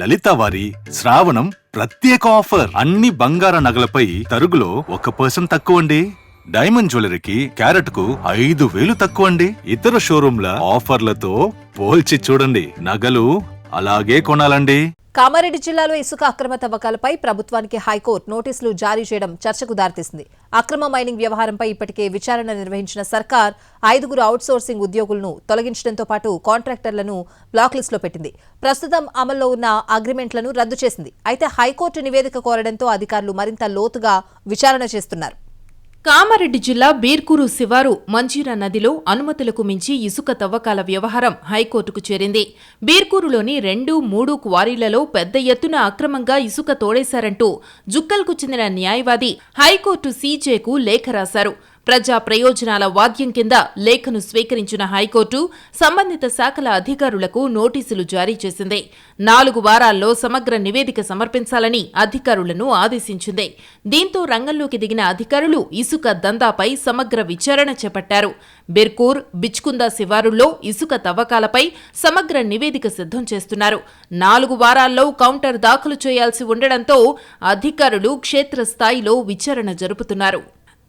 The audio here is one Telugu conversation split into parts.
లలిత వారి శ్రావణం ప్రత్యేక ఆఫర్. అన్ని బంగార నగలపై తరుగులో 1% తక్కువ అండి. డైమండ్ జ్యువెలరీకి క్యారెట్ కు 5,000 తక్కువ అండి. ఇతర షోరూంల ఆఫర్లతో పోల్చి చూడండి. నగలు అలాగే కొనాలండి. కామారెడ్డి జిల్లాలో ఇసుక అక్రమ తవ్వకాలపై ప్రభుత్వానికి హైకోర్టు నోటీసులు జారీ చేయడం చర్చకు దారితీసింది. అక్రమ మైనింగ్ వ్యవహారంపై ఇప్పటికే విచారణ నిర్వహించిన సర్కార్ 5 అవుట్సోర్సింగ్ ఉద్యోగులను తొలగించడంతో పాటు కాంట్రాక్టర్లను బ్లాక్ లిస్టులో పెట్టింది. ప్రస్తుతం అమల్లో ఉన్న అగ్రిమెంట్లను రద్దు చేసింది. అయితే హైకోర్టు నివేదిక కోరడంతో అధికారులు మరింత లోతుగా విచారణ చేస్తున్నారు. కామారెడ్డి జిల్లా బీర్కూరు శివారు మంజీరా నదిలో అనుమతులకు మించి ఇసుక తవ్వకాల వ్యవహారం హైకోర్టుకు చేరింది. బీర్కూరులోని 2, 3 క్వారీలలో పెద్ద ఎత్తున అక్రమంగా ఇసుక తోడేశారంటూ జుక్కల్కు చెందిన న్యాయవాది హైకోర్టు సీజేకు లేఖ రాశారు. ప్రజా ప్రయోజనాల వాద్యం కింద లేఖను స్వీకరించిన హైకోర్టు సంబంధిత శాఖల అధికారులకు నోటీసులు జారీ చేసింది. 4 వారాల్లో సమగ్ర నివేదిక సమర్పించాలని అధికారులను ఆదేశించింది. దీంతో రంగంలోకి దిగిన అధికారులు ఇసుక దందాపై సమగ్ర విచారణ చేపట్టారు. బిర్కూర్, బిచ్కుందా శివారుల్లో ఇసుక తవ్వకాలపై సమగ్ర నివేదిక సిద్ధం చేస్తున్నారు. 4 వారాల్లో కౌంటర్ దాఖలు చేయాల్సి ఉండడంతో అధికారులు క్షేత్రస్థాయిలో విచారణ జరుపుతున్నారు.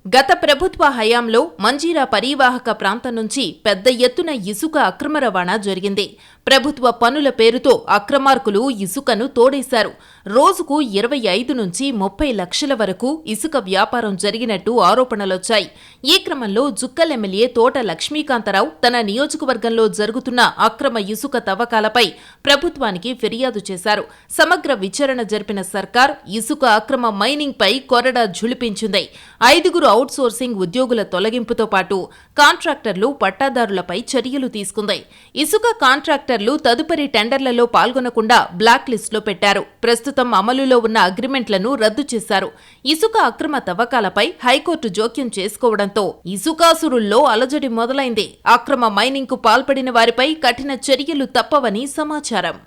గత ప్రభుత్వ హయాంలో మంజీరా పరీవాహక ప్రాంతం నుంచి పెద్ద ఎత్తున ఇసుక అక్రమ రవాణా జరిగింది. ప్రభుత్వ పనుల పేరుతో అక్రమార్కులు ఇసుకను తోడేశారు. రోజుకు 25 నుంచి 30 లక్షల వరకు ఇసుక వ్యాపారం జరిగినట్టు ఆరోపణలొచ్చాయి. ఈ క్రమంలో జుక్కల్ ఎమ్మెల్యే తోట లక్ష్మీకాంతరావు తన నియోజకవర్గంలో జరుగుతున్న అక్రమ ఇసుక తవ్వకాలపై ప్రభుత్వానికి ఫిర్యాదు చేశారు. సమగ్ర విచారణ జరిపిన సర్కార్ ఇసుక అక్రమ మైనింగ్ పై కొరడా ఝుళిపించింది. 5 అవుట్సోర్సింగ్ ఉద్యోగుల తొలగింపుతో పాటు కాంట్రాక్టర్లు, పట్టాదారులపై చర్యలు తీసుకుంది. ఇసుక కాంట్రాక్టర్లు తదుపరి టెండర్లలో పాల్గొనకుండా బ్లాక్ లిస్టులో పెట్టారు. ప్రస్తుతం అమలులో ఉన్న అగ్రిమెంట్లను రద్దు చేశారు. ఇసుక అక్రమ తవ్వకాలపై హైకోర్టు జోక్యం చేసుకోవడంతో ఇసుకాసురుల్లో అలజడి మొదలైంది. అక్రమ మైనింగ్కు పాల్పడిన వారిపై కఠిన చర్యలు తప్పవని సమాచారం.